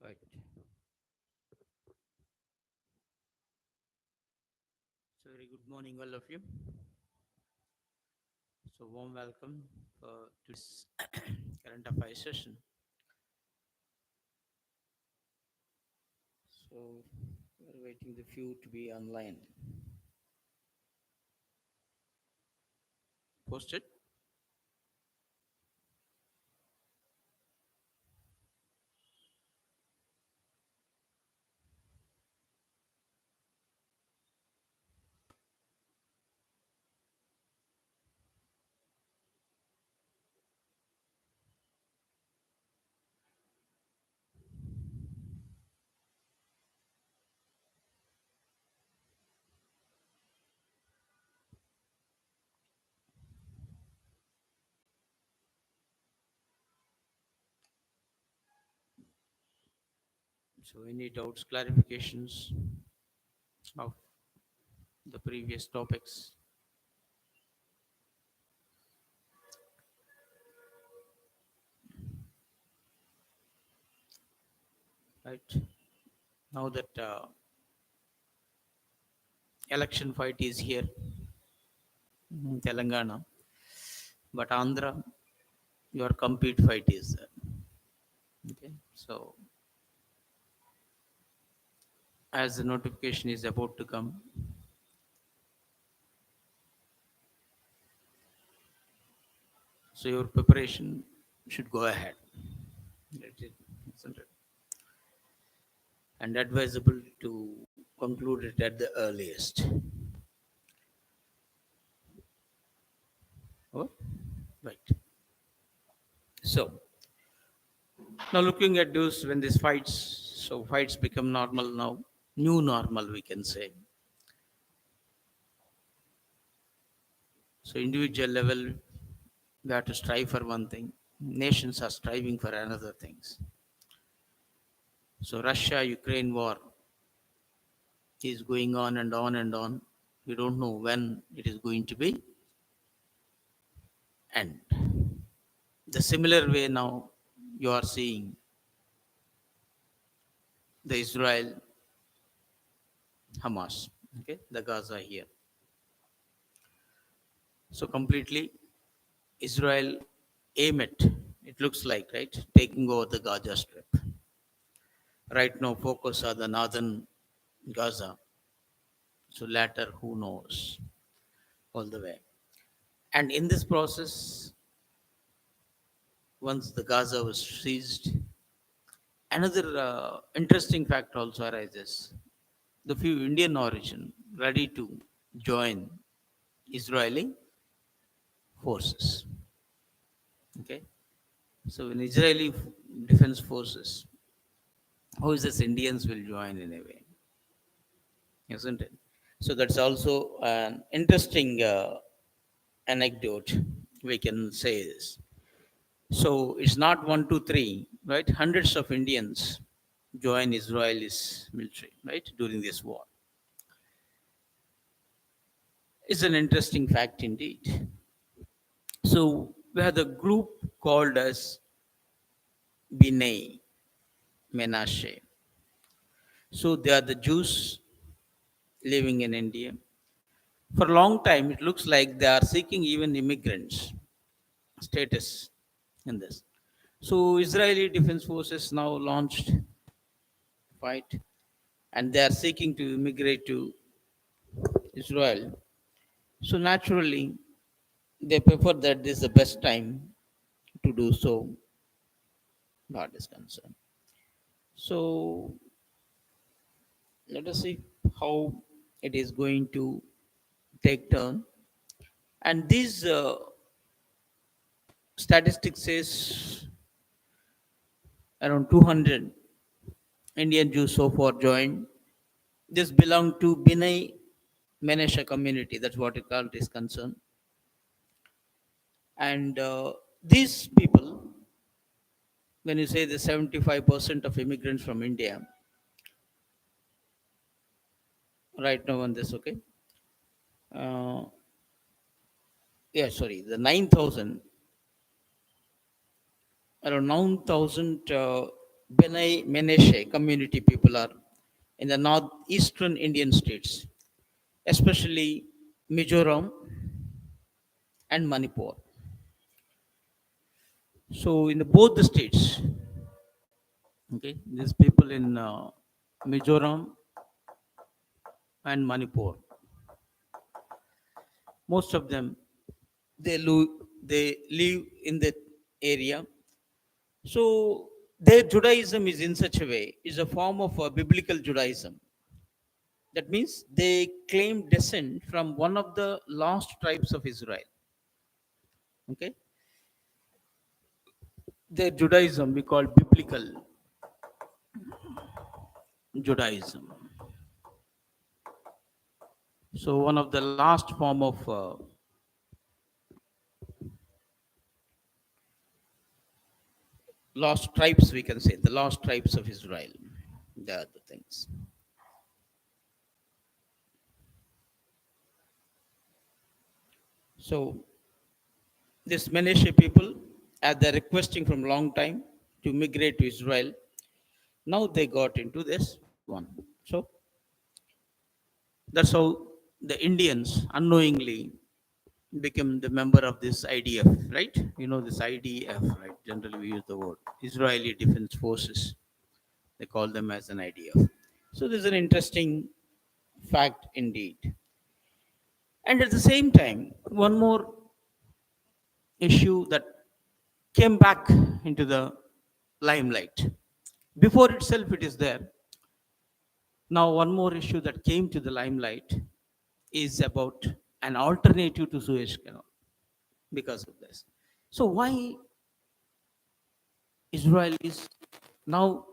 Right. So, very good morning, all of you. So, warm welcome for today's current affairs session. So, we're waiting the few to be online. Posted. So, any doubts, clarifications of the previous topics? Right. Now that election fight is here in Telangana, but Andhra, your complete fight is there. Okay. So, as the notification is about to come, so your preparation should go ahead. That's it, isn't it? And advisable to conclude it at the earliest. Oh, right. So now looking at those when these fights, so fights become normal now, new normal we can say. So individual level, we have to strive for one thing. Nations are striving for another things. So Russia-Ukraine war is going on and on and on. We don't know when it is going to be end. The similar way now you are seeing the Israel Hamas, okay, the Gaza here. So completely Israel aim it looks like, right, taking over the Gaza Strip. Right now, focus on the northern Gaza. So later, who knows, all the way. And in this process, once the Gaza was seized, another interesting fact also arises. The few Indian origin ready to join Israeli forces. Okay, so in Israeli defense forces, how is this Indians will join in a way, isn't it? So that's also an interesting anecdote. We can say this. So it's not one, two, three, right? Hundreds of Indians join Israel's military, right, during this war. It's an interesting fact indeed. So we have the group called as Binay Menashe. So they are the Jews living in India. For a long time, it looks like they are seeking even immigrants status in this. So Israeli Defense Forces now launched fight, and they are seeking to immigrate to Israel. So naturally, they prefer that this is the best time to do so. God is concerned. So let us see how it is going to take turn. And these statistics says around 200 Indian Jews so far joined. This belong to Binay Menesha community. That's what it called is concerned. And these people, when you say the 75% of immigrants from India, right now on this, okay? Uh, yeah, sorry, the 9,000, around 9,000 Benai Meneshe community people are in the northeastern Indian states, especially Mizoram and Manipur. So in both the states, okay, these people in Mizoram and Manipur, most of them they live in the area. So their Judaism is in such a way is a form of biblical Judaism. That means they claim descent from one of the lost tribes of Israel. Okay, their Judaism we call biblical Judaism. So one of the last form of lost tribes, we can say the lost tribes of Israel. They are the things. So this Menashe people, as they're requesting from long time to migrate to Israel, now they got into this one. So that's how the Indians unknowingly became the member of this IDF, right? You know this IDF, right? Generally we use the word Israeli Defense Forces. They call them as an IDF. So this is an interesting fact indeed. And at the same time, one more issue that came back into the limelight. Before itself, it is there. Now, one more issue that came to the limelight is about an alternative to Suez Canal because of this. So, why Israel is now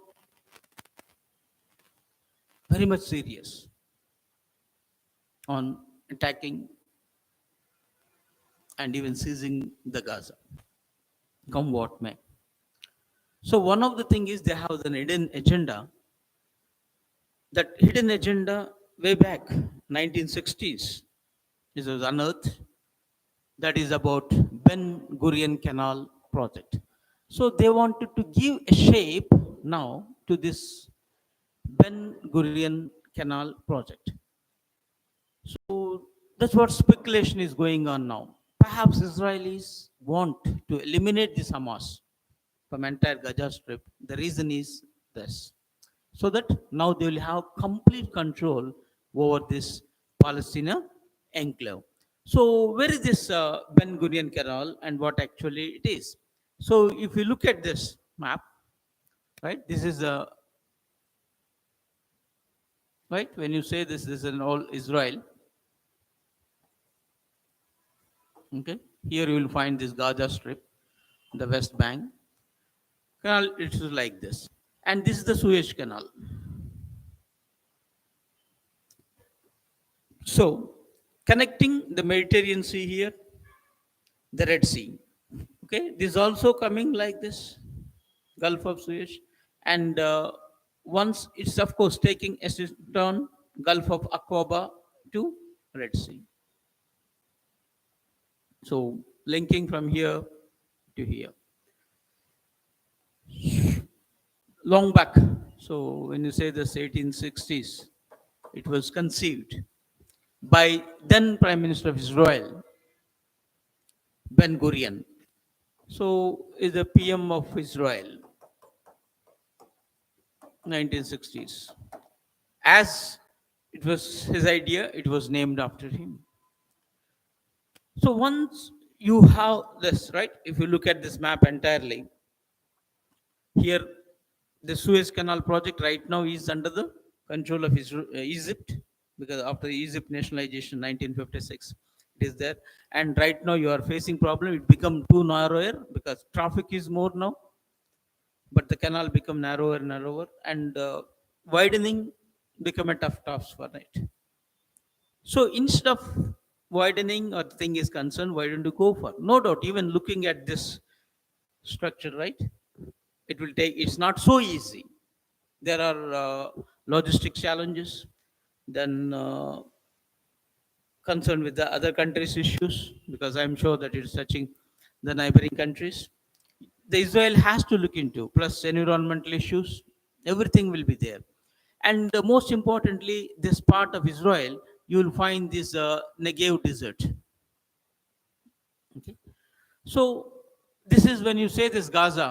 very much serious on attacking and even seizing the Gaza, come what may. So, one of the things is they have an hidden agenda. That hidden agenda way back 1960s is was unearthed. That is about Ben Gurion Canal project. So they wanted to give a shape now to this Ben Gurion Canal project. So that's what speculation is going on now. Perhaps Israelis want to eliminate this Hamas from entire Gaza Strip. The reason is this, so that now they will have complete control over this Palestine enclave. So where is this Ben Gurion Canal and what actually it is? So if you look at this map, right, this is a right when you say this is an all Israel. Okay, here you will find this Gaza Strip, the West Bank canal. It is like this, and this is the Suez Canal. So connecting the Mediterranean Sea here, the Red Sea. Okay, this is also coming like this, Gulf of Suez, and once it's of course taking a turn, Gulf of Aqaba to Red Sea. So linking from here to here, long back. So when you say this 1860s, it was conceived by then Prime Minister of Israel, Ben Gurion. So is the PM of Israel, 1960s. As it was his idea, it was named after him. So once you have this, right, if you look at this map entirely, here the Suez Canal project right now is under the control of Egypt, because after the Egypt nationalization 1956, it is there. And right now you are facing problem. It become too narrower because traffic is more now, but the canal become narrower and narrower, and widening become a tough task for it. So instead of widening or the thing is concerned, why don't you go for? No doubt, even looking at this structure, right? It will take. It's not so easy. There are logistic challenges, then concerned with the other countries' issues, because I'm sure that it's touching the neighboring countries. the Israel has to look into, plus environmental issues, everything will be there. And most importantly, this part of Israel, you will find this Negev desert. Okay. So this is when you say this Gaza,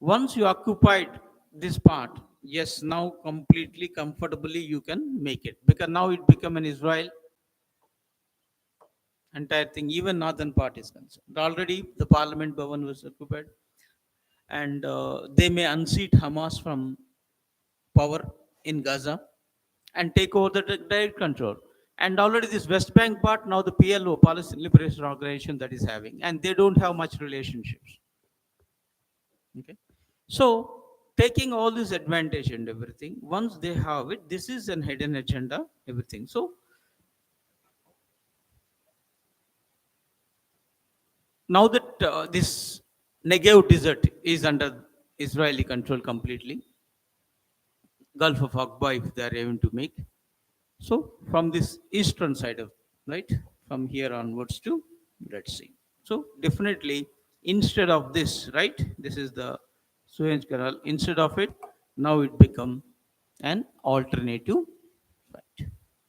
once you occupied this part, yes, now completely comfortably you can make it, because now it become an Israel entire thing. Even northern part is concerned. Already the Parliament Bhavan was occupied, and they may unseat Hamas from power in Gaza and take over the direct control. And already this West Bank part, now the PLO, Palestine Liberation Organization, that is having, and they don't have much relationships. Okay. So taking all this advantage and everything, once they have it, this is an hidden agenda, everything. So now that this Negev desert is under Israeli control completely, Gulf of Aqaba, if they are able to make. So from this eastern side of, right, from here onwards to Red Sea. So definitely instead of this, right, this is the Suez Canal. Instead of it, now it become an alternative, right.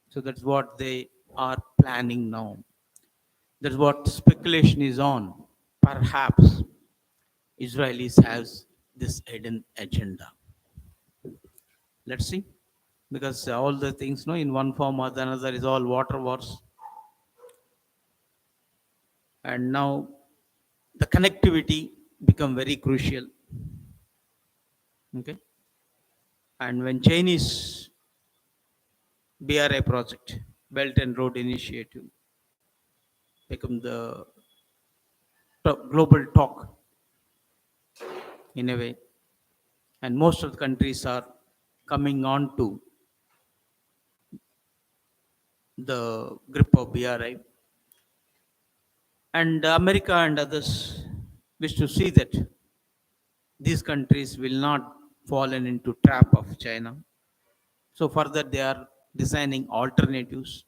So that's what they are planning now. That's what speculation is on. Perhaps Israelis has this hidden agenda. Let's see, because all the things, no, in one form or the another, is all water wars. And now the connectivity become very crucial. Okay. And when Chinese BRI project, Belt and Road Initiative, become the global talk in a way, and most of the countries are coming on to the grip of BRI, and America and others wish to see that these countries will not fallen into trap of China. So further they are designing alternatives.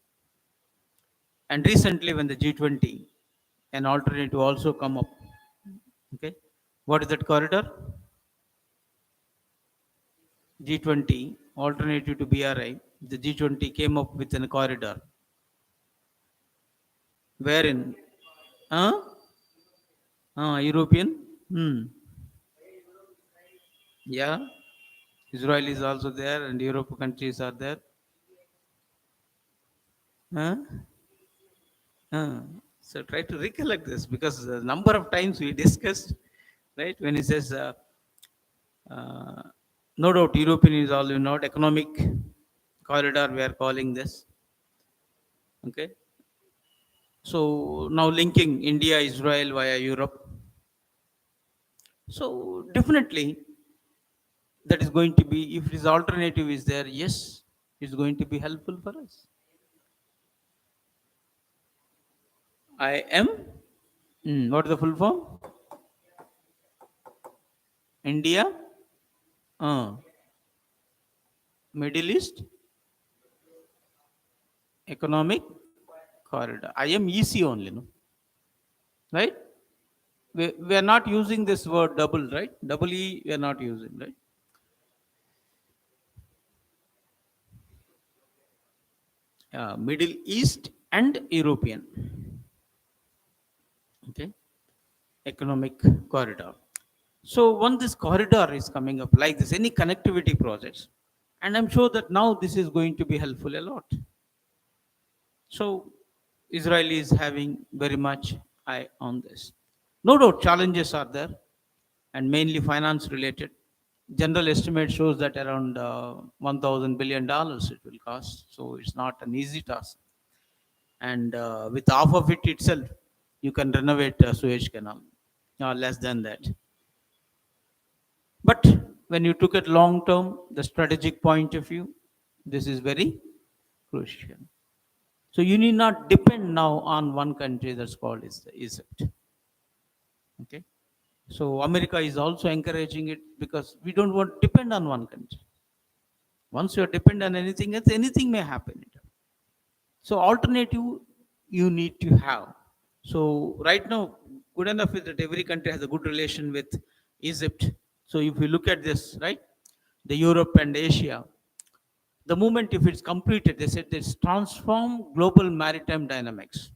And recently when the G20, an alternative also come up. Okay. What is that corridor? G20, alternative to BRI. The G20 came up with a corridor. Wherein? Huh? European? Hmm. Yeah. Israel is also there and Europe countries are there. Huh? So try to recollect this, because the number of times we discussed, right? When he says, uh, no doubt European is all, not economic corridor, we are calling this. Okay. So now linking India, Israel via Europe. So definitely that is going to be, if this alternative is there, yes, it's going to be helpful for us. I am, what is the full form? India, uh, Middle East Economic Corridor. I am EC only, no? Right? We are not using this word double, right? Double E we are not using, right? Middle East and European. Okay. Economic Corridor. So once this corridor is coming up like this, any connectivity projects, and I'm sure that now this is going to be helpful a lot. So Israel is having very much eye on this. No doubt challenges are there, and mainly finance related. General estimate shows that around $1,000 billion it will cost. So it's not an easy task. And with half of it itself, you can renovate Suez Canal, or less than that. But when you took it long term, the strategic point of view, this is very crucial. So you need not depend now on one country, that's called is Egypt. Okay. So America is also encouraging it, because we don't want to depend on one country. Once you are dependent on anything else, anything may happen. So alternative you need to have. So right now, good enough is that every country has a good relation with Egypt. So if you look at this, right, the Europe and Asia, the moment if it's completed, they said it's transform global maritime dynamics.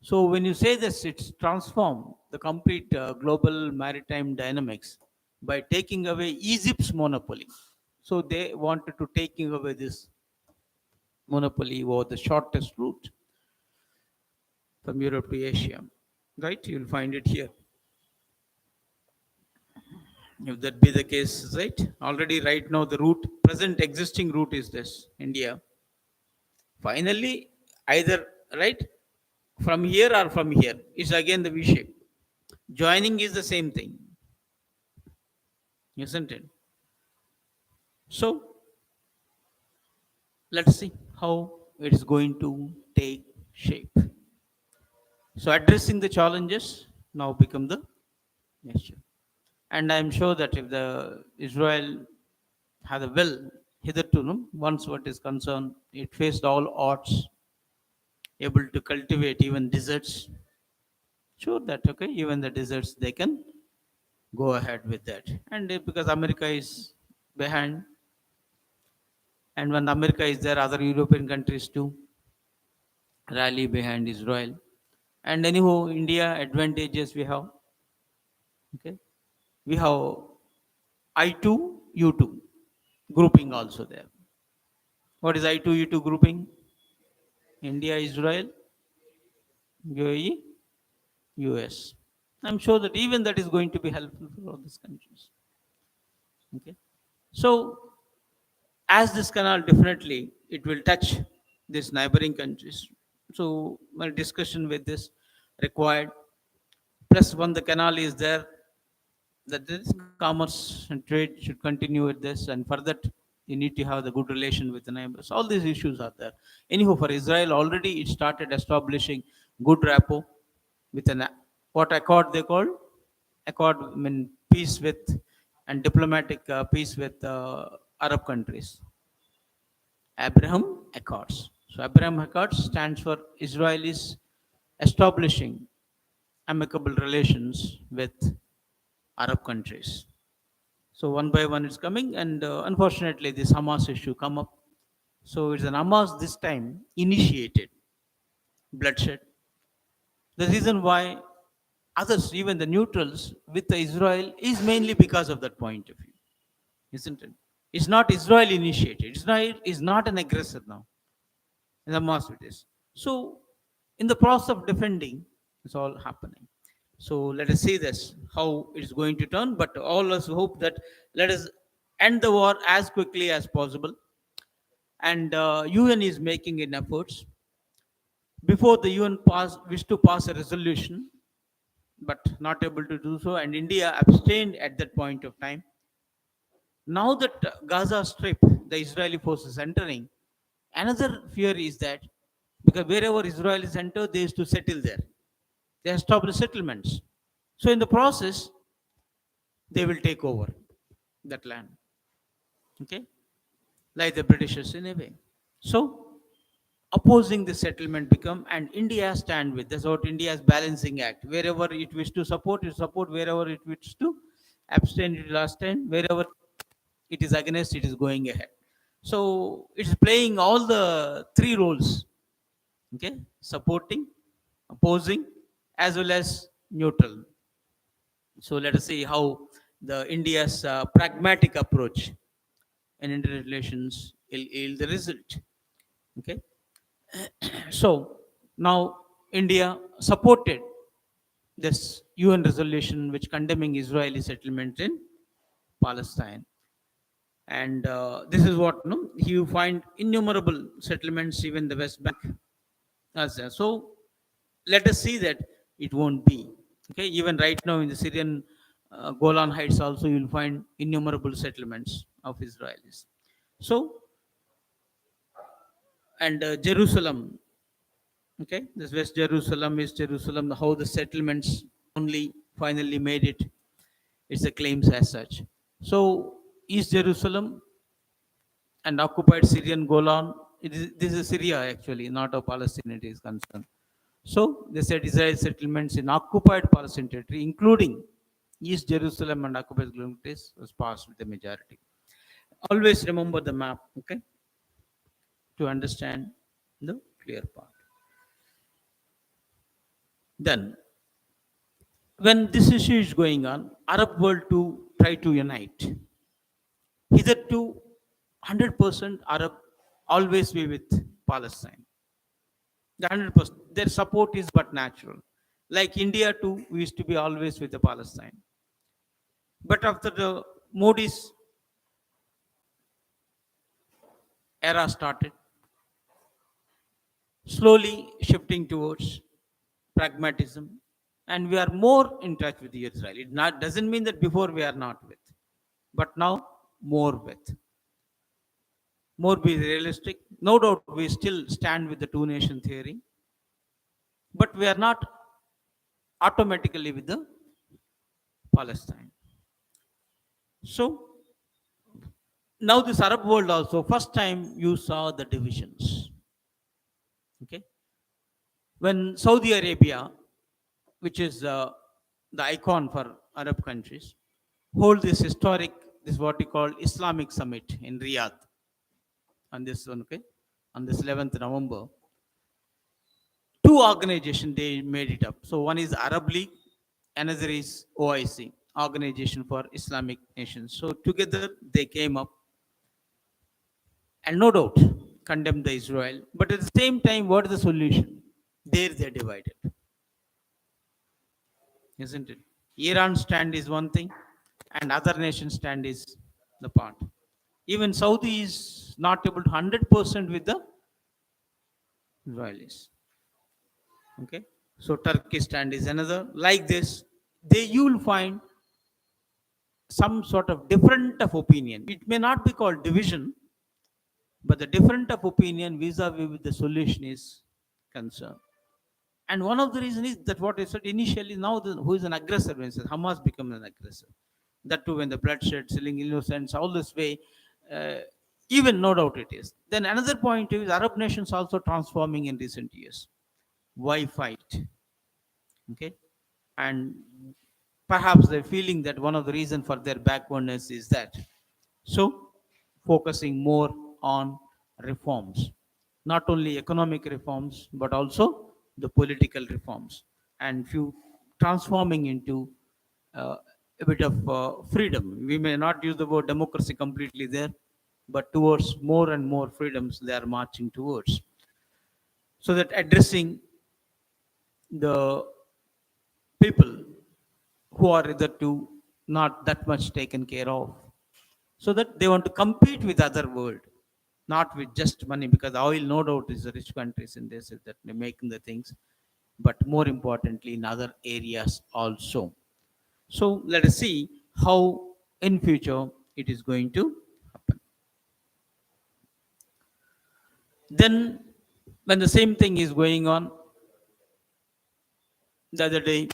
So when you say this, it's transform the complete global maritime dynamics by taking away Egypt's monopoly. So they wanted to taking away this monopoly or the shortest route from Europe to Asia. Right? You'll find it here. If that be the case, right? Already right now the route, present existing route is this, India. Finally, either right from here or from here is again the V shape. Joining is the same thing, isn't it? So let's see how it is going to take shape. So addressing the challenges now become the issue. And I'm sure that if the Israel had a will hitherto, no, once what is concerned, it faced all odds, able to cultivate even deserts. Sure that okay, even the deserts they can go ahead with that. And because America is behind, and when America is there, other European countries too rally behind Israel. And anyhow, India advantages we have. Okay, we have I2, U2 grouping also there. What is I2, U2 grouping? India, Israel, UAE, US. I'm sure that even that is going to be helpful for all these countries. Okay, so as this canal definitely it will touch these neighboring countries. So my discussion with this required. Plus, when the canal is there, that this commerce and trade should continue with this, and for that you need to have the good relation with the neighbors. All these issues are there. Anyhow, for Israel already it started establishing good rapport with an what accord they call accord. I mean peace with and diplomatic peace with Arab countries. Abraham Accords. So Abraham Accords stands for Israel is establishing amicable relations with Arab countries. So one by one it's coming, and unfortunately this Hamas issue come up. So it's an Hamas this time initiated bloodshed. The reason why others, even the neutrals with the Israel, is mainly because of that point of view, isn't it? It's not Israel initiated. Israel is not an aggressor now. In the mass it is. So in the process of defending, it's all happening. So let us see this, how it's going to turn, but all us hope that let us end the war as quickly as possible. And UN is making in efforts. Before the UN wished to pass a resolution, but not able to do so, and India abstained at that point of time. Now that Gaza Strip, the Israeli forces entering, another fear is that because wherever Israel is entered, they used to settle there. They establish settlements. So in the process, they will take over that land. Okay? Like the Britishers in a way. So opposing the settlement become and India stand with. That's what India's balancing act. Wherever it wishes to support, it support. Wherever it wishes to abstain, it will abstain. Wherever it is against, it is going ahead. So it's playing all the three roles. Okay, supporting, opposing, as well as neutral. So let us see how the India's pragmatic approach in international relations will yield the result. Okay, so now India supported this UN resolution which condemning Israeli settlement in Palestine. And this is what no, you find innumerable settlements, even the West Bank. So let us see that it won't be. Okay, even right now in the Syrian Golan Heights, also you'll find innumerable settlements of Israelis. So and Jerusalem. Okay, this West Jerusalem, East Jerusalem, how the settlements only finally made it. It's the claims as such. So East Jerusalem and occupied Syrian Golan. This is Syria actually, not of Palestine. It is concerned. So they said Israel settlements in occupied Palestinian territory, including East Jerusalem and occupied territories, was passed with the majority. Always remember the map, okay, to understand the clear part. Then, when this issue is going on, Arab world to try to unite. Hitherto, 100% Arab always be with Palestine. The 100%. Their support is but natural. Like India too, we used to be always with the Palestine. But after the Modi's era started, slowly shifting towards pragmatism, and we are more in touch with Israel. It not, doesn't mean that before we are not with, but now more with. More be realistic. No doubt we still stand with the two nation theory, but we are not automatically with the Palestine. So now this Arab world also, first time you saw the divisions. Okay, when Saudi Arabia, which is the icon for Arab countries, hold this historic, this what we call Islamic summit in Riyadh on this one, okay, on this 11th November. Two organizations they made it up. So one is Arab League, another is OIC, Organization for Islamic Nations. So together they came up and no doubt condemned the Israel. But at the same time, what is the solution? There they divided, isn't it? Iran stand is one thing, and other nation stand is the part. Even Saudi is not able to 100% with the Israelis. Okay, so Turkey stand is another. Like this, they you will find some sort of different of opinion. It may not be called division, but the different of opinion vis-a-vis with the solution is concerned. And one of the reasons is that what I said initially, now who is an aggressor when it says Hamas becomes an aggressor. That too when the bloodshed, killing innocents, all this way, uh, even no doubt it is. Then another point is Arab nations also transforming in recent years. Why fight? Okay, and perhaps they're feeling that one of the reasons for their backwardness is that. So, focusing more on reforms, not only economic reforms, but also the political reforms, and few transforming into a bit of freedom. We may not use the word democracy completely there, but towards more and more freedoms they are marching towards. So that addressing the people who are hitherto not that much taken care of, so that they want to compete with other world, not with just money, because oil no doubt is the rich countries in this that they're making the things, but more importantly in other areas also. So let us see how in future it is going to happen. Then when the same thing is going on, the other day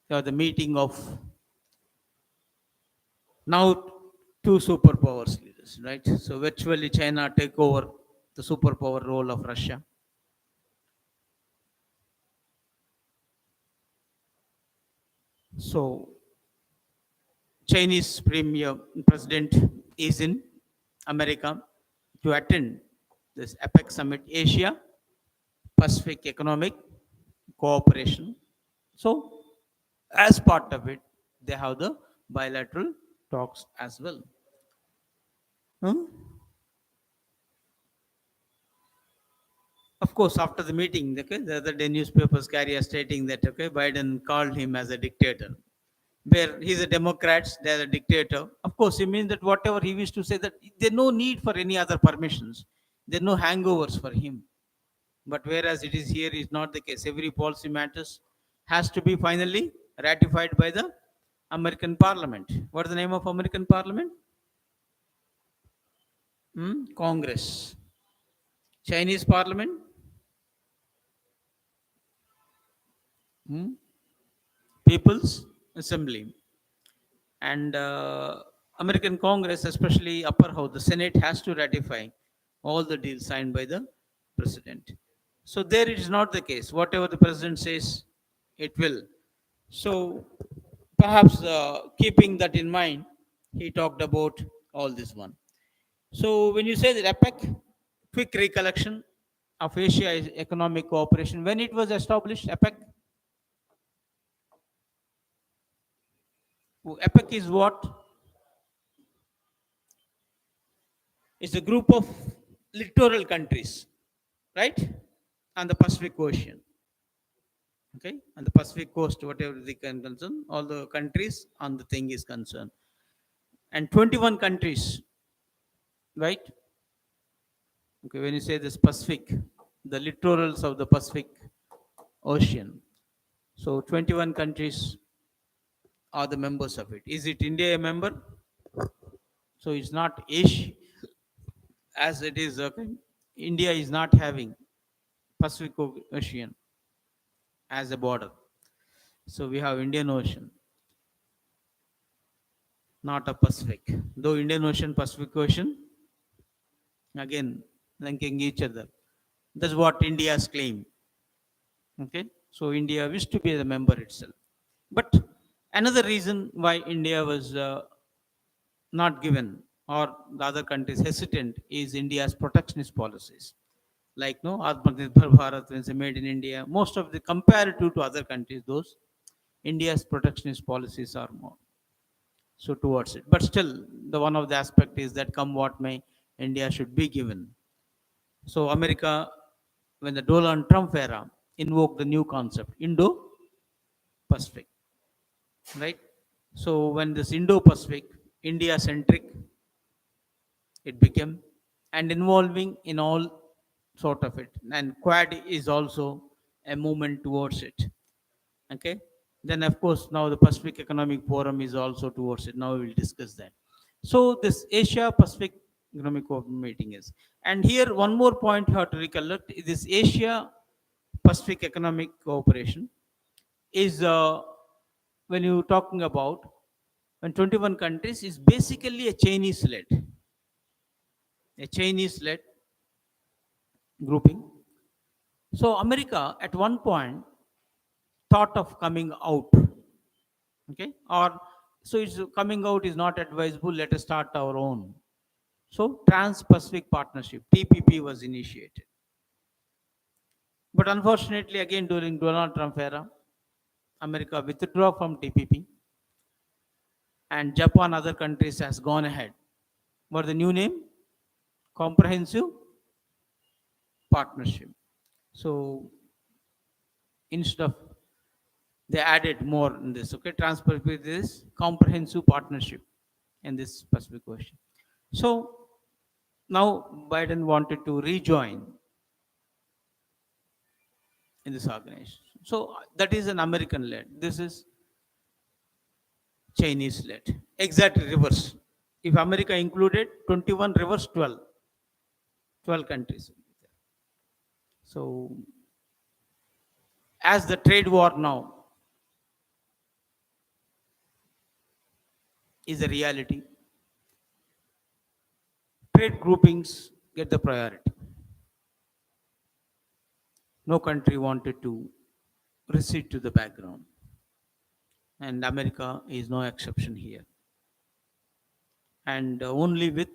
there was the meeting of now two superpowers leaders, right? So virtually China take over the superpower role of Russia. So Chinese premier president is in America to attend this APPEC summit, Asia Pacific Economic Cooperation. So as part of it, they have the bilateral talks as well. Hmm? Of course, after the meeting, okay, the other day newspapers carry a stating that okay, Biden called him as a dictator. Where he's a Democrat, they're a dictator. Of course, it means that whatever he wished to say, that there's no need for any other permissions. There are no hangovers for him. But whereas it is here is not the case. Every policy matters has to be finally ratified by the American Parliament. What is the name of American Parliament? Congress. Chinese Parliament? Hmm? People's Assembly. And American Congress, especially upper house, the Senate has to ratify all the deals signed by the president. So there it is not the case. Whatever the president says, it will. So perhaps keeping that in mind, he talked about all this one. So when you say that APEC, quick recollection of Asia Economic Cooperation, when it was established, APEC, APEC is what? It's a group of littoral countries, right? On the Pacific Ocean, okay? On the Pacific coast, whatever the concern, all the countries on the thing is concerned. And 21 countries, right? Okay, when you say this Pacific, the littorals of the Pacific Ocean. So 21 countries are the members of it. Is it India a member? So it's not Asia as it is. Okay. India is not having Pacific Ocean as a border. So we have Indian Ocean, not a Pacific. Though Indian Ocean, Pacific Ocean, again linking each other. That's what India's claim. Okay. So India wished to be the member itself. But another reason why India was not given or the other countries hesitant is India's protectionist policies. Like no Atmanirbhar Bharat when they made in India, most of the comparative to other countries, those India's protectionist policies are more so towards it. But still, the one of the aspect is that come what may, India should be given. So America, when the Donald Trump era, invoked the new concept, Indo-Pacific, right? So when this Indo-Pacific, India-centric, it became, and involving in all sort of it. And Quad is also a movement towards it. Okay. Then of course now the Pacific Economic Forum is also towards it. Now we will discuss that. So this Asia Pacific Economic Forum meeting is, and here one more point you have to recollect: this Asia Pacific Economic Cooperation is when you're talking about when 21 countries is basically a Chinese led grouping. So America at one point thought of coming out, okay, or so it's coming out is not advisable. Let us start our own. So Trans-Pacific Partnership (TPP) was initiated, but unfortunately, again during Donald Trump era, America withdrew from TPP, and Japan, other countries has gone ahead. What the new name? Comprehensive Partnership. So instead of they added more in this, okay, Trans-Pacific this comprehensive partnership in this Pacific Ocean. So now Biden wanted to rejoin in this organization. So that is an American led. This is Chinese led. Exactly reverse. If America included 21, reverse 12, 12 countries. So as the trade war now is a reality, trade groupings get the priority. No country wanted to recede to the background, and America is no exception here. And only with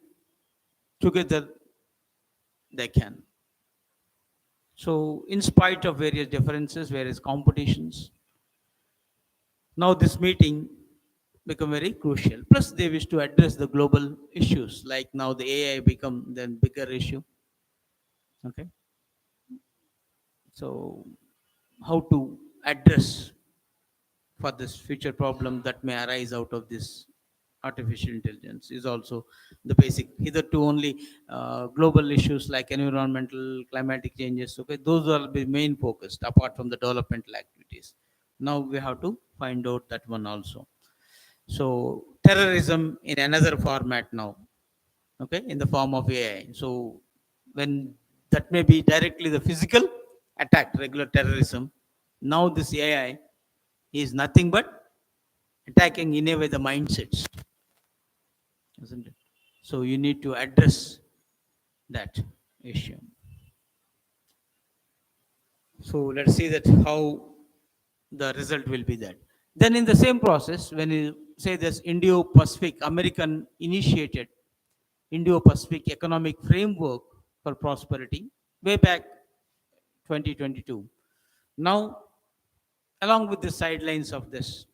together they can. So, in spite of various differences, various competitions, now this meeting become very crucial. Plus, they wish to address the global issues, like now the AI become the bigger issue. Okay, so how to address for this future problem that may arise out of this artificial intelligence is also the basic. Hitherto only global issues like environmental, climatic changes. Okay, those are the main focused apart from the developmental activities. Now we have to find out that one also. So terrorism in another format now. Okay, in the form of AI. So when that may be directly the physical attack, regular terrorism. Now this AI is nothing but attacking in a way the mindsets, isn't it? So you need to address that issue. So let's see that how the result will be that. Then in the same process, when you say this Indo-Pacific American initiated Indo-Pacific Economic Framework for Prosperity way back 2022. Now, along with the sidelines of this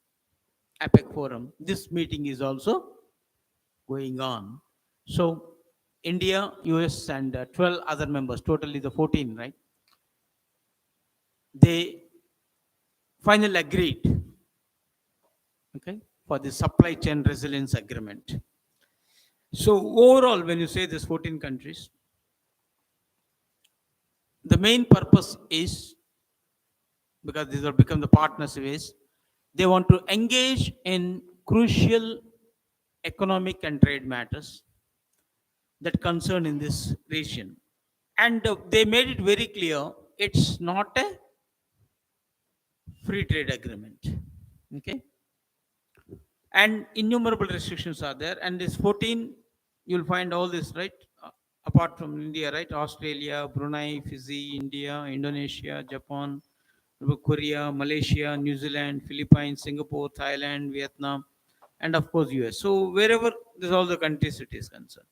APEC forum, this meeting is also going on. So, India, US, and 12 other members, totally the 14, right? They finally agreed, okay, for the supply chain resilience agreement. So, overall, when you say this 14 countries, the main purpose is because these have become the partners ways, they want to engage in crucial economic and trade matters that concern in this region. And they made it very clear it's not a free trade agreement. Okay. And innumerable restrictions are there. And this 14, you'll find all this, right? Apart from India, right? Australia, Brunei, Fiji, India, Indonesia, Japan, Korea, Malaysia, New Zealand, Philippines, Singapore, Thailand, Vietnam, and of course US. So wherever there's all the countries it is concerned,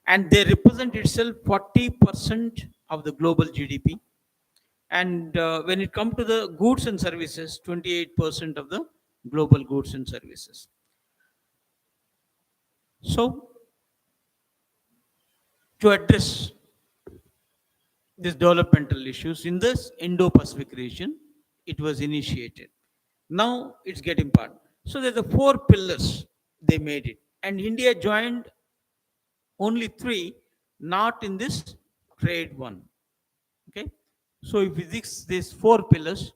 and they represent itself 40% of the global GDP, and when it comes to the goods and services, 28% of the global goods and services. So to address these developmental issues in this Indo-Pacific region, it was initiated. Now it's getting part. So there's the four pillars they made it, and India joined only three, not in this trade one. Okay, so if these four pillars,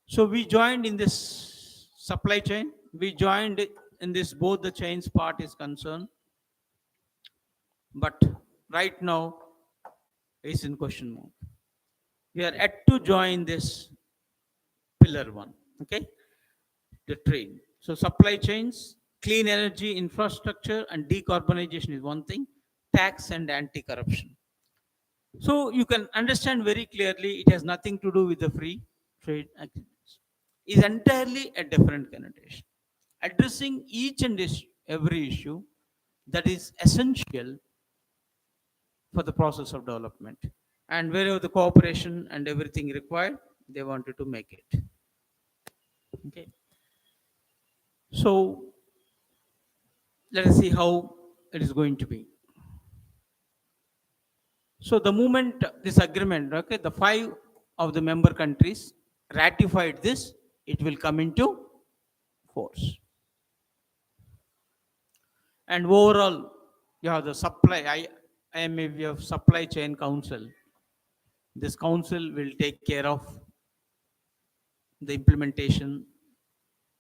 so we joined in this supply chain, we joined in this both the chains part is concerned, but right now is in question mark. We are yet to join this pillar one. Okay, the trade. So supply chains, clean energy infrastructure, and decarbonization is one thing. Tax and anti-corruption. So you can understand very clearly it has nothing to do with the free trade agreements. It's entirely a different connotation. Addressing each and every issue that is essential for the process of development. And wherever the cooperation and everything required, they wanted to make it. Okay. So let us see how it is going to be. So the moment this agreement, okay, the five of the member countries ratified this, it will come into force. And overall, you have the I am a of supply chain council. This council will take care of the implementation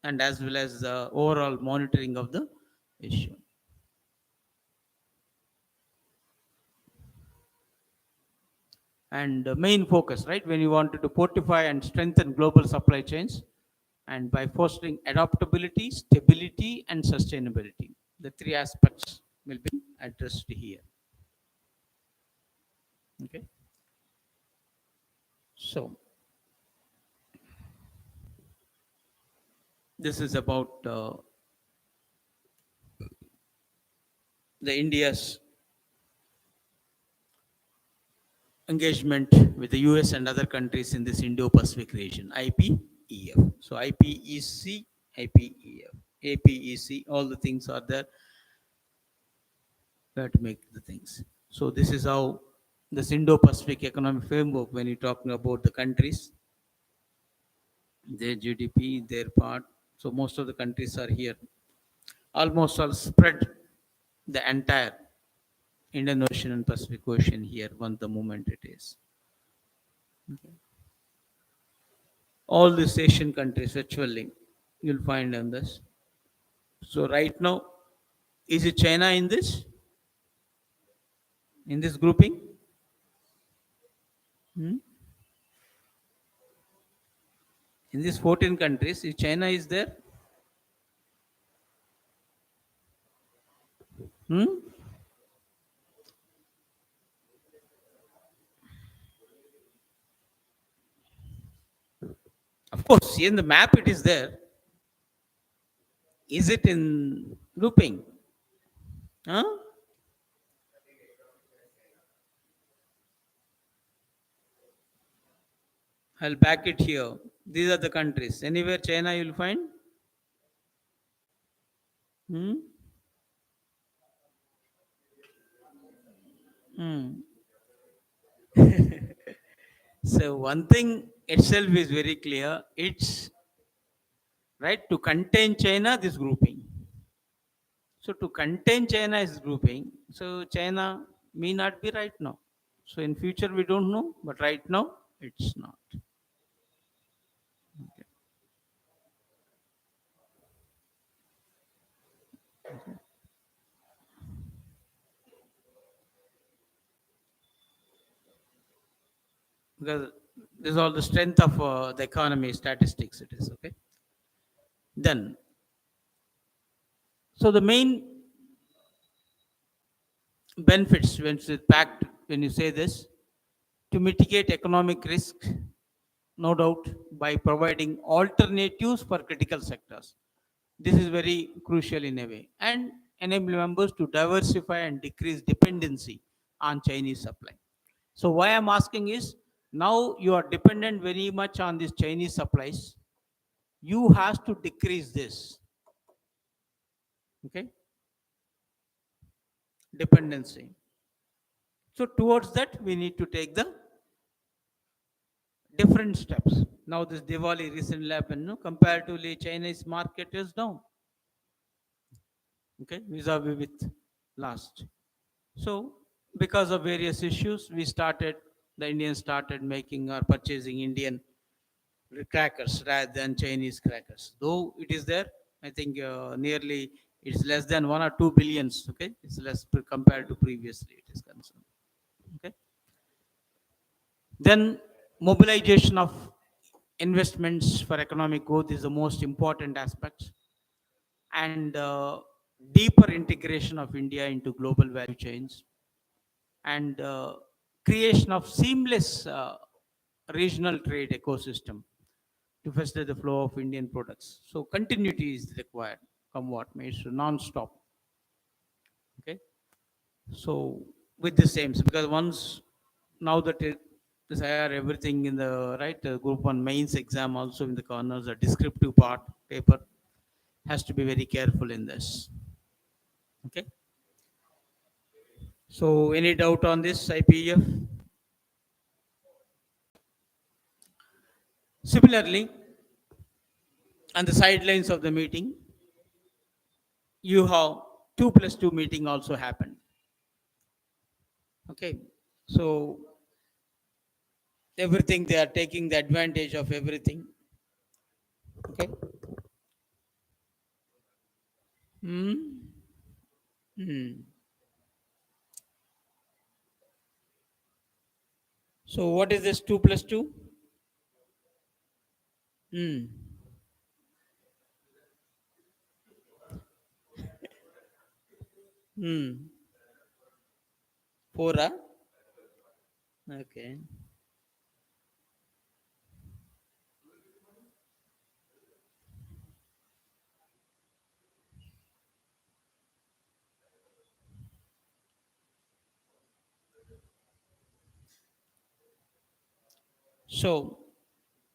and as well as the overall monitoring of the issue. And the main focus, right, when you wanted to fortify and strengthen global supply chains and by fostering adaptability, stability, and sustainability. The three aspects will be addressed here. Okay. So this is about the India's engagement with the US and other countries in this Indo-Pacific region, IPEF. So IPEC, IPEF, APEC, all the things are there. We have to make the things. So this is how this Indo-Pacific economic framework, when you're talking about the countries, their GDP, their part. So most of the countries are here. Almost all spread the entire Indian Ocean and Pacific Ocean here, once the moment it is. Okay. All these Asian countries virtually you'll find in this. So right now, is it China in this grouping? Hmm? In these 14 countries, is China is there? Hmm? course, in the map it is there. Is it in grouping? Huh? I'll back it here. These are the countries. Anywhere China you'll find? Hmm? Hmm. So one thing itself is very clear. It's right to contain China, this grouping. So to contain China is grouping. So China may not be right now. So in future we don't know, but right now it's not. Because this is all the strength of the economy statistics. It is okay. Then, so the main benefits when it's packed, when you say this, to mitigate economic risk, no doubt, by providing alternatives for critical sectors. This is very crucial in a way, and enable members to diversify and decrease dependency on Chinese supply. So why I'm asking is, now you are dependent very much on these Chinese supplies. You have to decrease this, okay, dependency. So towards that, we need to take the different steps. Now this Diwali recently happened, no? Comparatively, Chinese market is down, okay, vis-a-vis with last. So because of various issues, the Indians started making or purchasing Indian crackers rather than Chinese crackers. Though it is there, I think nearly it's less than 1 or 2 billions. Okay, it's less compared to previously. It is concerned. Okay, then mobilization of investments for economic growth is the most important aspect, and deeper integration of India into global value chains, and creation of seamless regional trade ecosystem to facilitate the flow of Indian products. So continuity is required, come what may, so non-stop. Okay. So with the same, so because once now that it is higher everything in the right group one mains exam also in the corners, the descriptive part paper has to be very careful in this. Okay. So any doubt on this IPF? Similarly, on the sidelines of the meeting, you have 2+2 meeting also happened. Okay. So everything they are taking the advantage of everything. Okay. Hmm. Hmm. So what is this 2+2? Hmm. Hmm. 4, ah? Okay. So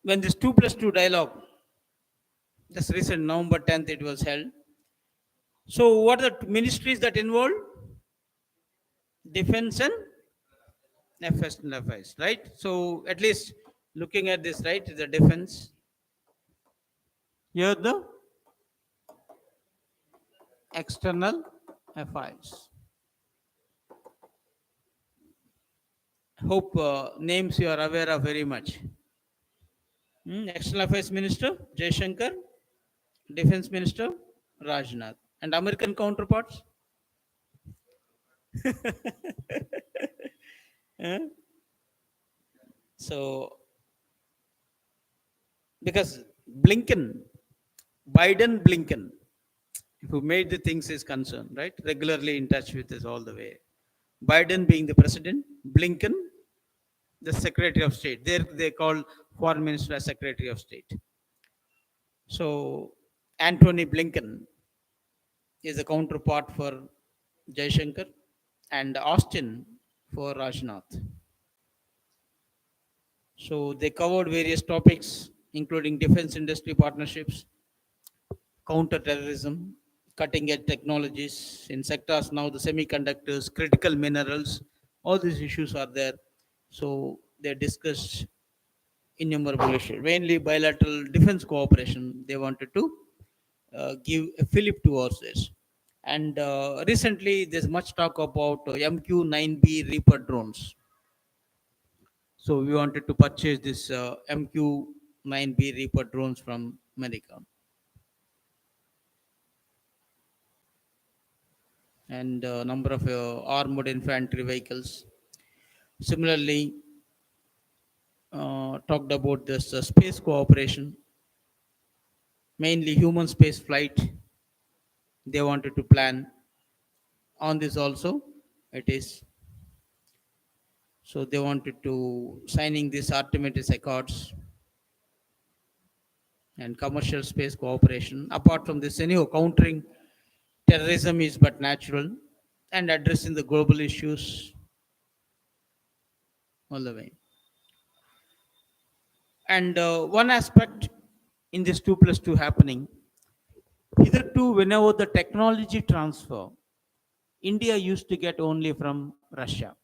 when this 2+2 dialogue, this recent November 10th it was held. So what are the ministries that involved? Defense and FS and FIs, right? So at least looking at this, right, the defense. Here the external affairs. Hope names you are aware of very much. External Affairs Minister Shankar, Defense Minister Rajnath, and American counterparts. Eh? So because Blinken, Blinken, who made the things is concerned, right? Regularly in touch with us all the way. Biden being the president, Blinken the Secretary of State. There they call Foreign Minister as Secretary of State. So Antony Blinken is a counterpart for Jaishankar, and Austin for Rajnath. So they covered various topics, including defense industry partnerships, counter-terrorism, cutting-edge technologies in sectors now the semiconductors, critical minerals, all these issues are there. So they discussed innumerable issues, mainly bilateral defense cooperation. They wanted to give a fillip towards this. And recently, there's much talk about MQ-9B Reaper drones. So we wanted to purchase this MQ-9B Reaper drones from America, and a number of armored infantry vehicles. Similarly, talked about this space cooperation, mainly human space flight. They wanted to plan on this also. It is so they wanted to signing these Artemis Accords and commercial space cooperation. Apart from this, anyhow, countering terrorism is but natural, and addressing the global issues all the way. And one aspect in this 2+2 happening, hitherto, whenever the technology transfer, India used to get only from Russia.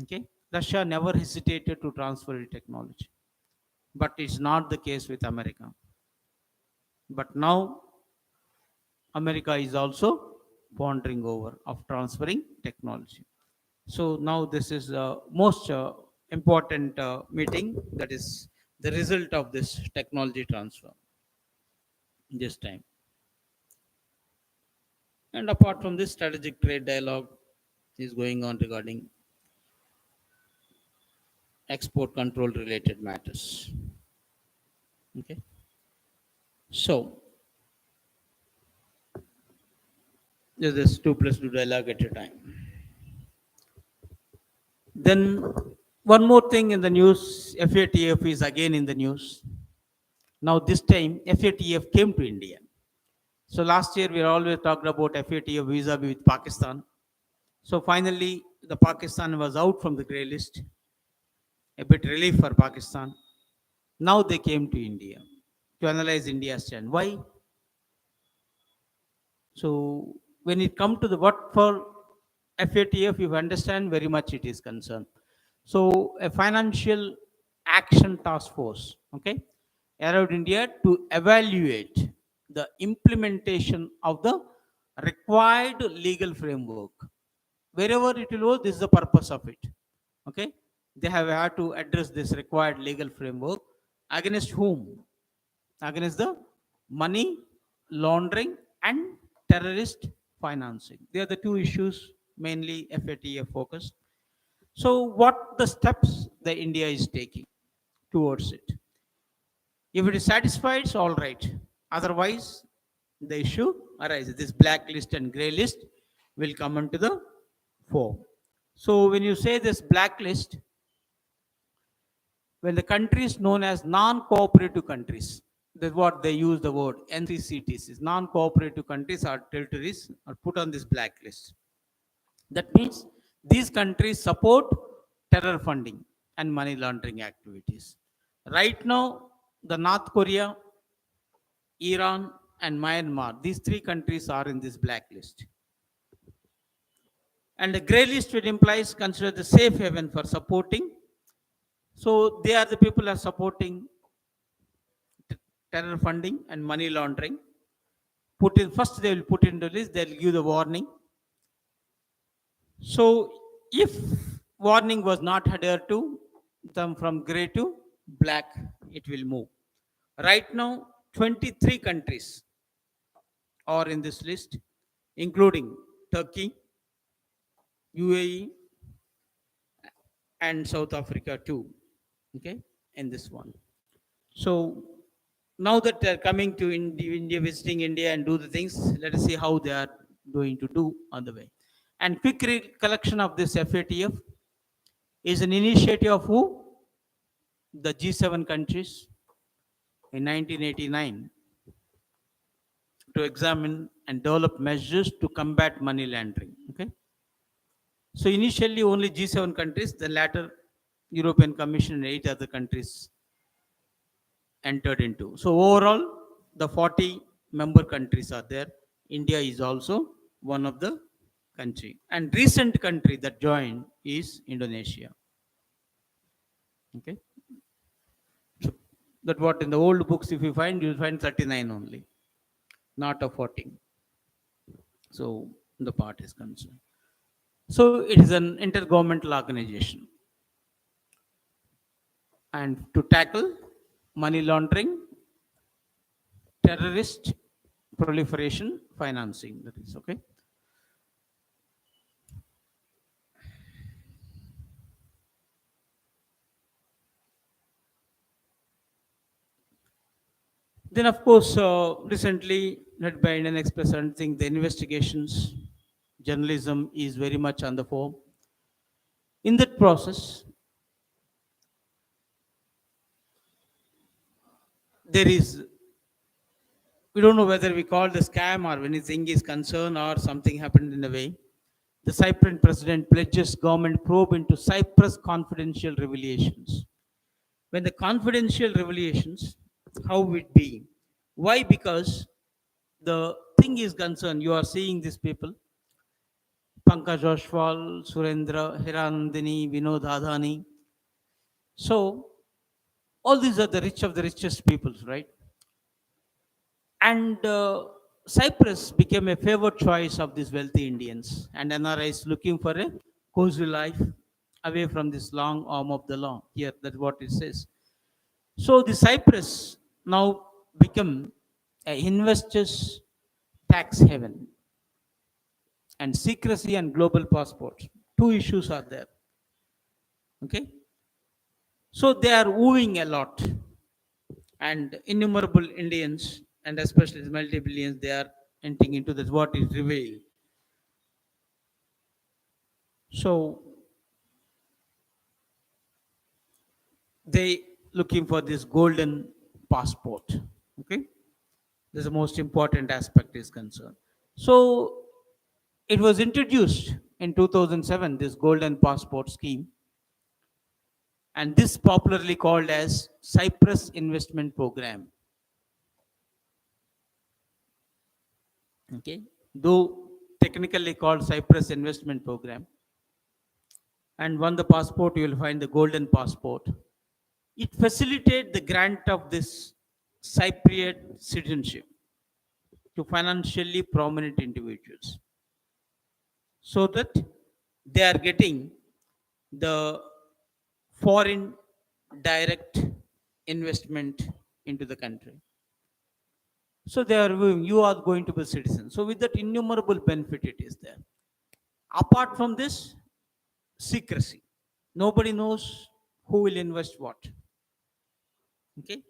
Okay, Russia never hesitated to transfer the technology, but it's not the case with America. But now America is also pondering over of transferring technology. So now this is most important meeting, that is the result of this technology transfer this time. And apart from this, strategic trade dialogue is going on regarding export control related matters. Okay. So this is 2+2 dialogue at a time. Then one more thing in the news, FATF is again in the news. Now this time FATF came to India. So last year we always talked about FATF vis-a-vis with Pakistan. So finally the Pakistan was out from the grey list, a bit relief for Pakistan. Now they came to India to analyze India's stand. Why? So when it comes to the what for FATF, you understand very much it is concerned. So a financial action task force, okay, arrived India to evaluate the implementation of the required legal framework. Wherever it will go, this is the purpose of it. Okay, they have had to address this required legal framework against whom? Against the money laundering and terrorist financing. They are the two issues mainly FATF focused. So, what the steps the India is taking towards it? If it is satisfied, it's all right. Otherwise, the issue arises. This blacklist and grey list will come into the fore. So, when you say this blacklist, when the countries known as non-cooperative countries, that's what they use the word NCCTs, non-cooperative countries or territories are put on this blacklist. That means these countries support terror funding and money laundering activities. Right now, the North Korea, Iran, and Myanmar, these three countries are in this blacklist. And the grey list, which implies consider the safe haven for supporting. So they are the people who are supporting terror funding and money laundering. Put in first, they will put in the list. They will give the warning. So if warning was not adhered to, them from grey to black, it will move. Right now, 23 countries are in this list, including Turkey, UAE, and South Africa too. Okay, in this one. So now that they're coming to India, visiting India and do the things, let us see how they are going to do on the way. And quick recollection of this FATF is an initiative of who? The G7 countries, in 1989 to examine and develop measures to combat money laundering. Okay. So initially only G7 countries, the latter European Commission and 8 other countries entered into. So overall, the 40 member countries are there. India is also one of the country. And recent country that joined is Indonesia. Okay. So that what in the old books, if you find, you'll find 39 only, not a 14. So the part is concerned. So it is an intergovernmental organization and to tackle money laundering, terrorist proliferation, financing. That is okay. Then, of course, recently led by Indian Express, I think the investigations, journalism is very much on the form. In that process, there is, we don't know whether we call the scam or anything is concerned or something happened in a way. The Cypriot president pledges government probe into Cyprus confidential revelations. When the confidential revelations, how it be? Why? Because the thing is concerned, you are seeing these people, Pankaj Oswal, Surendra, Hiranandini, Vinod Adani. So, all these are the rich of the richest peoples, right? And Cyprus became a favored choice of these wealthy Indians and NRIs looking for a cozy life away from this long arm of the law. Here, that's what it says. So the Cyprus now become a investors tax haven and secrecy and global passports. Two issues are there. Okay. So they are wooing a lot and innumerable Indians and especially the multi-billions, they are entering into this, what is revealed. So they looking for this golden passport. Okay. This is the most important aspect is concerned. So it was introduced in 2007, this golden passport scheme, and this popularly called as Cyprus Investment Program. Okay, though technically called Cyprus Investment Program, and one the passport you will find the golden passport. It facilitates the grant of this Cypriot citizenship to financially prominent individuals, so that they are getting the foreign direct investment into the country. So they are going, you are going to be citizen. So with that innumerable benefit it is there. Apart from this, secrecy. Nobody knows who will invest what. Okay.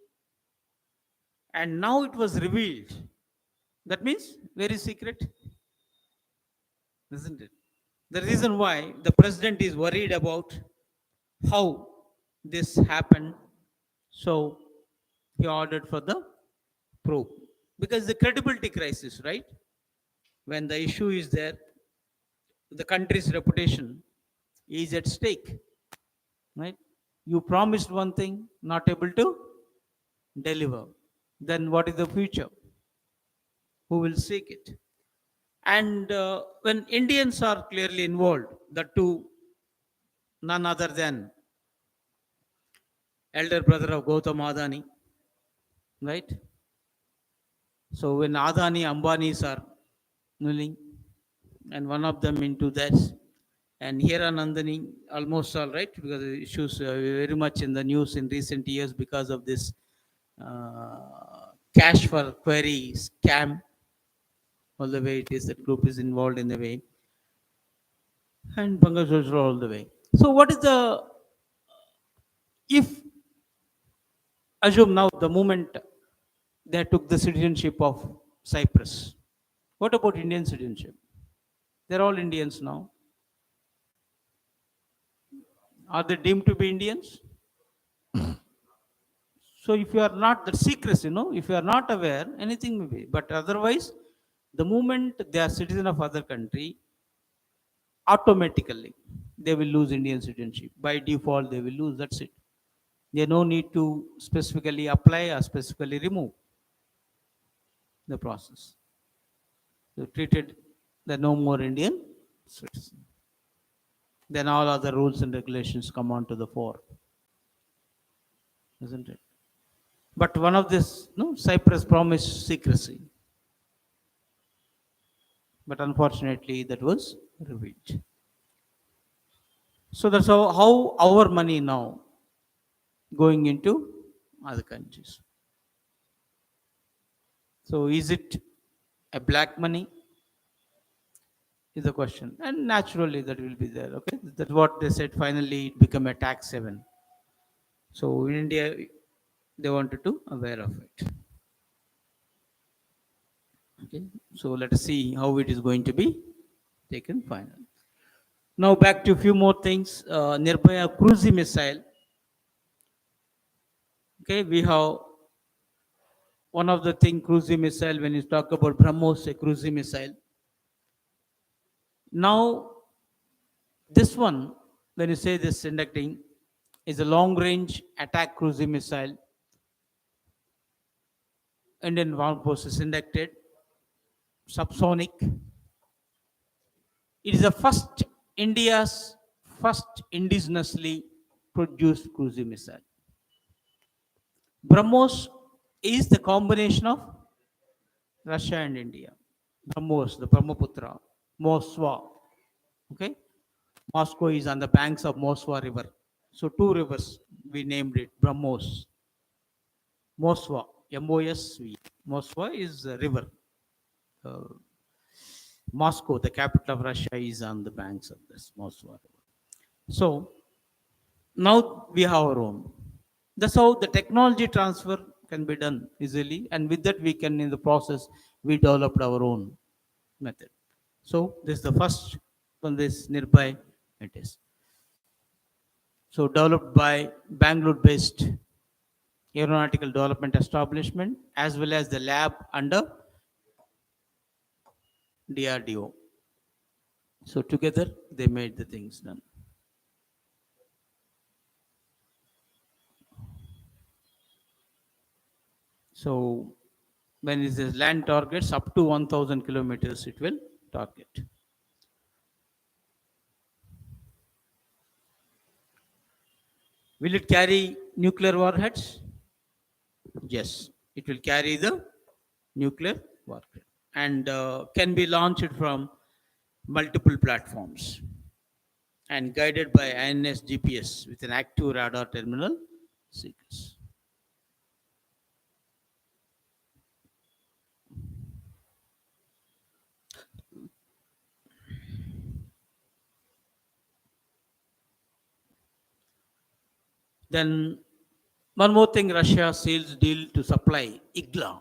And now it was revealed. That means very secret, isn't it? The reason why the president is worried about how this happened, so he ordered for the probe. Because the credibility crisis, right? When the issue is there, the country's reputation is at stake, right? You promised one thing, not able to deliver. Then what is the future? Who will seek it? And when Indians are clearly involved, the two, none other than elder brother of Gautam Adani, right? So when Adani, Ambanis are milling, and one of them into that, and here Nandani almost all right because the issues very much in the news in recent years because of this cash for query scam. All the way it is that group is involved in the way, and Bangladesh all the way. So what is the if assume now the moment they took the citizenship of Cyprus, what about Indian citizenship? They're all Indians now. Are they deemed to be Indians? So if you are not that secrecy, if you are not aware, anything may be. But otherwise, the moment they are citizen of other country, automatically they will lose Indian citizenship. By default, they will lose. That's it. There no need to specifically apply or specifically remove the process. So treated the no more Indian citizen. Then all other rules and regulations come on to the fore, isn't it? But one of this, no, Cyprus promised secrecy, but unfortunately that was revealed. So that's how our money now going into other countries. So is it a black money? Is the question, and naturally that will be there. Okay, that's what they said. Finally, it become a tax haven. So in India, they wanted to aware of it. Okay, so let us see how it is going to be taken final. Now back to a few more things. Nearby cruise missile. Okay, we have one of the thing cruise missile when you talk about BrahMos, a cruise missile. Now this one, when you say this inducting, is a long range attack cruise missile. Indian Armed Forces inducted subsonic. It is the first India's first indigenously produced cruise missile. BrahMos is the combination of Russia and India. BrahMos, the Brahmaputra, Moswa. Okay, Moscow is on the banks of Moswa River. So two rivers we named it BrahMos. Moswa, MOSV. Moswa is a river. Uh, Moscow, the capital of Russia, is on the banks of this Moswa River. So now we have our own. That's how the technology transfer can be done easily, and with that we can, in the process, we developed our own method. So this is the first one. This nearby it is. So developed by Bangalore-based Aeronautical Development Establishment as well as the lab under DRDO. So together they made the things done. So when it is land targets up to 1,000 kilometers, it will target. Will it carry nuclear warheads? Yes, it will carry the nuclear warhead and can be launched from multiple platforms and guided by INS GPS with an active radar terminal sequence. Then one more thing, Russia seals deal to supply IGLA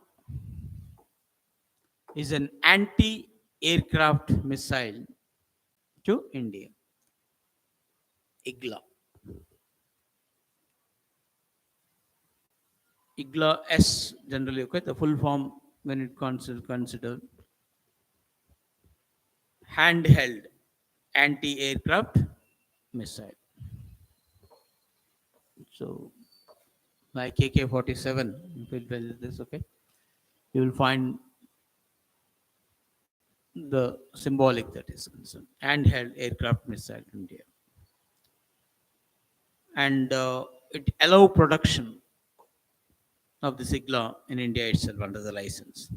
is an anti-aircraft missile to India. IGLA. IGLA S generally, okay, the full form when it considered handheld anti-aircraft missile. So like AK-47, this, okay, you will find the symbolic that is concerned. Handheld aircraft missile India. And it allow production of the IGLA in India itself under the license.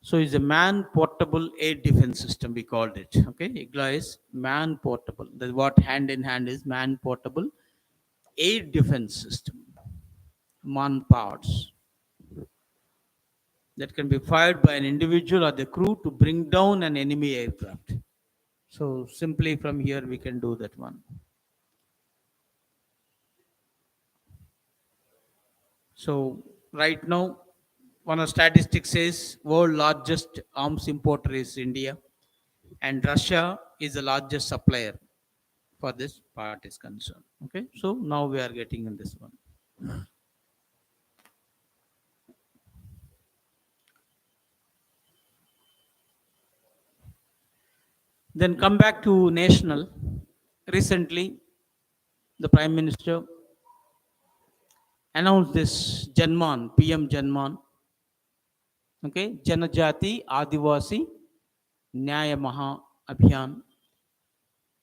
So it's a man-portable air defense system, we called it. Okay, IGLA is man-portable. That's what hand in hand is man-portable air defense system. Man-parts that can be fired by an individual or the crew to bring down an enemy aircraft. So simply from here we can do that one. So right now, one of statistics says world largest arms importer is India, and Russia is the largest supplier for this part is concerned. Okay, so now we are getting in this one. Then come back to national. Recently, the Prime Minister announced this Janman, PM Janman, okay, Janajati Adivasi Nyaya Maha Abhiyan.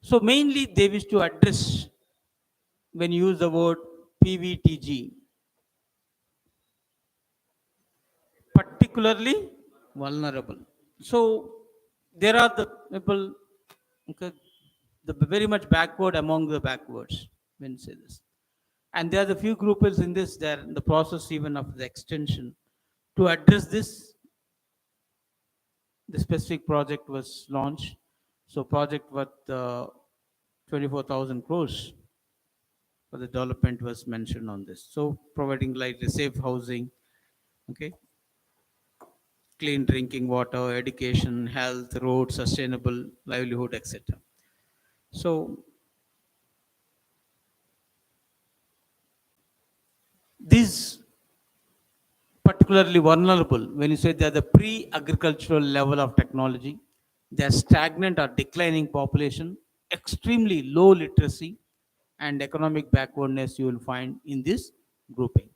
So mainly they wish to address when you use the word PVTG, particularly vulnerable. So there are the people, okay, the very much backward among the backwards when you say this. And there are the few groups in this, they're in the process even of the extension. To address this, the specific project was launched. So project worth 24,000 crores for the development was mentioned on this. So providing like the safe housing, okay, clean drinking water, education, health, road, sustainable livelihood, etc. So these particularly vulnerable when you say they are the pre-agricultural level of technology, they are stagnant or declining population, extremely low literacy, and economic backwardness you will find in this grouping.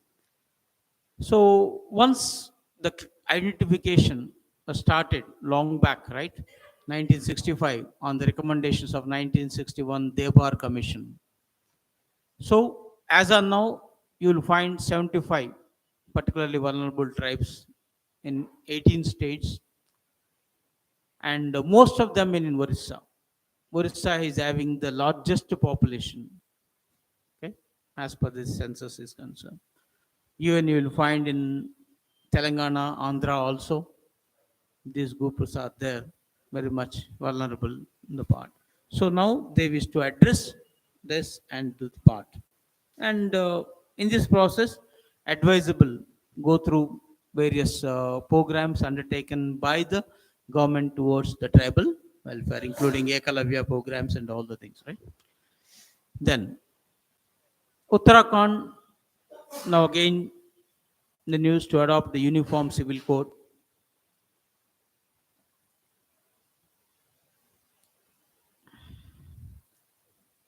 So once the identification was started long back, right, 1965, on the recommendations of 1961 Debar Commission. So as of now, you will find 75 particularly vulnerable tribes in 18 states, and most of them in Orissa. Orissa is having the largest population, okay, as per this census is concerned. Even you will find in Telangana, Andhra also, these groups are there, very much vulnerable in the part. So now they wish to address this and do the part. And in this process, advisable go through various programs undertaken by the government towards the tribal welfare, including Ekalavya programs and all the things, right? Then Uttarakhand, now again the news to adopt the uniform civil code.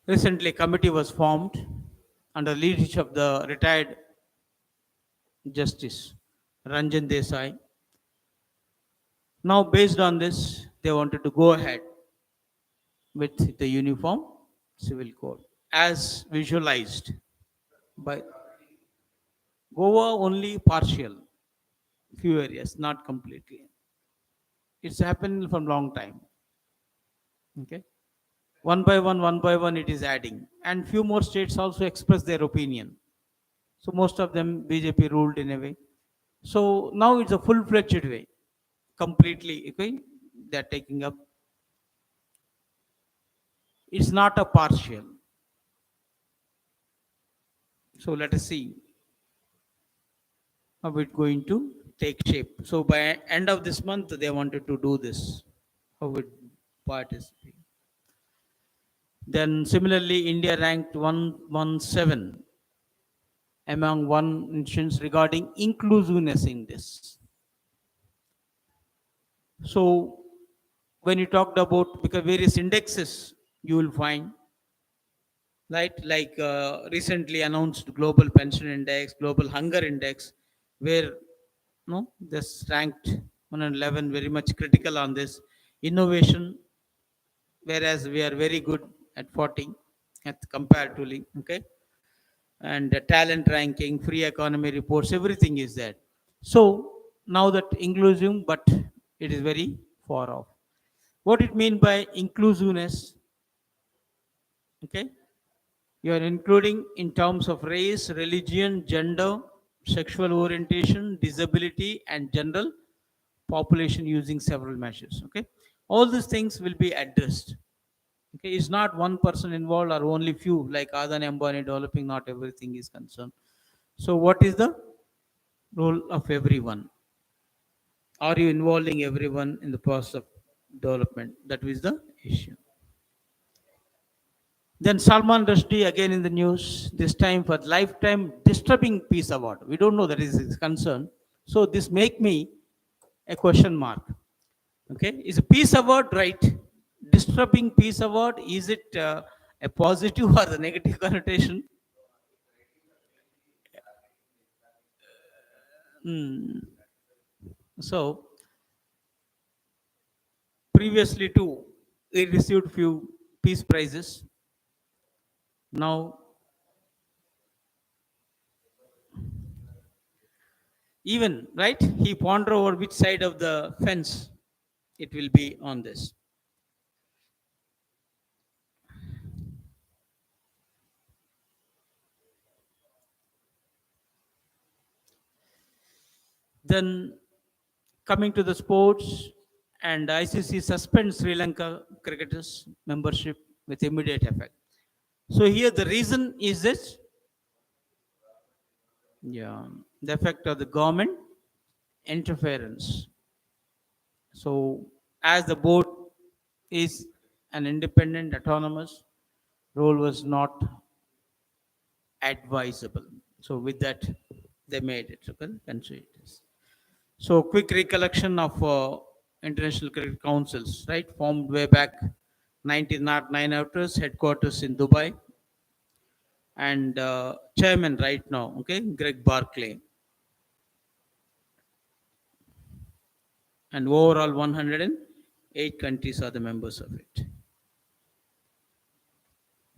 Recently, a committee was formed under leadership of the retired Justice Ranjan Desai. Now, based on this, they wanted to go ahead with the uniform civil code as visualized by Goa, only partial, few areas, not completely. It's happened from long time. Okay, one by one, it is adding, and few more states also express their opinion. So most of them BJP ruled in a way. So now it's a full-fledged way, completely. Okay, they're taking up. It's not a partial. So let us see how it's going to take shape. So by end of this month, they wanted to do this. How it participate. Then similarly, India ranked 117 among one nations regarding inclusiveness in this. So when you talked about, because various indexes you will find, right, like recently announced global pension index, global hunger index, where no this ranked 111, very much critical on this innovation, whereas we are very good at 40 at comparatively, okay, and the talent ranking, free economy reports, everything is there. So now that inclusive, but it is very far off. What it mean by inclusiveness? Okay, you are including in terms of race, religion, gender, sexual orientation, disability, and general population using several measures. Okay, all these things will be addressed. Okay, it's not one person involved or only few like Adani Ambani developing. Not everything is concerned. So, what is the role of everyone? Are you involving everyone in the process of development? That is the issue. Then Salman Rushdie again in the news, this time for lifetime disturbing peace award. We don't know that is his concern. So this make me a question mark. Okay, is a peace award right? disturbing peace award, is it a positive or the negative connotation? Hmm. So previously too, he received few peace prizes. Now, even right, he ponder over which side of the fence it will be on this. Then coming to the sports, and ICC suspends Sri Lanka cricketers membership with immediate effect. So here the reason is this, yeah, the effect of the government interference. So as the board is an independent, autonomous role was not advisable. So with that, they made it. Okay, consider this. So quick recollection of international cricket councils, right? Formed way back 1909 outers, headquarters in Dubai, and chairman right now, okay, Greg Barclay, and overall 108 countries are the members of it.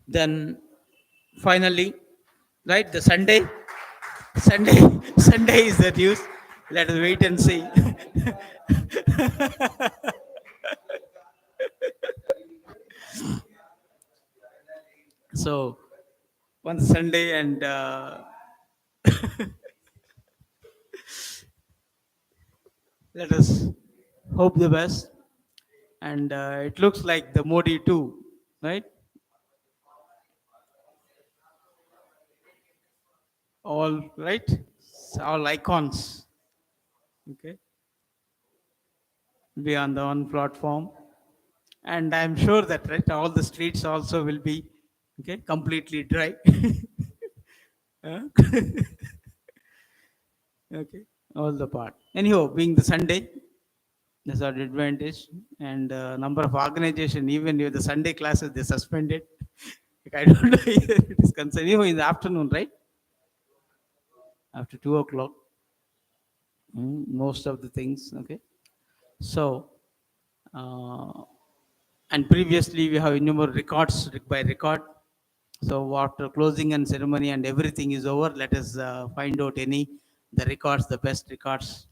Then finally, right, the Sunday, Sunday is the news. Let us wait and see. So one Sunday, and let us hope the best. And it looks like the Modi too, right? All right, all icons. Okay, be on the one platform, and I'm sure that right, all the streets also will be okay completely dry. Huh? Okay, all the part. Anyhow, being the Sunday, that's our advantage, and number of organization. Even if the Sunday classes they suspended, like, I don't know if it is concerned. Anyhow, in the afternoon, right after 2 o'clock, most of the things. Okay, so. Uh, and previously we have innumerable records by record. So after closing and ceremony and everything is over, let us find out any the records, the best records,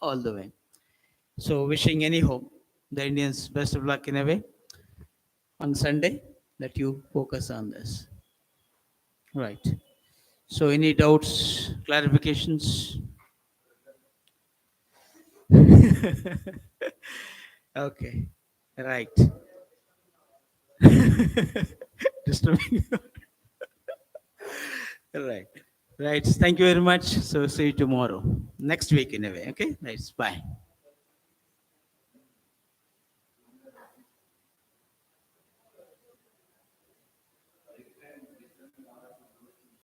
all the way. So wishing anyhow the Indians best of luck in a way on Sunday. That you focus on this, right? So any doubts, clarifications? Okay, right. Disturbing. Right. Right. Thank you very much. So see you tomorrow. Next week in a way. Okay. Nice. Bye.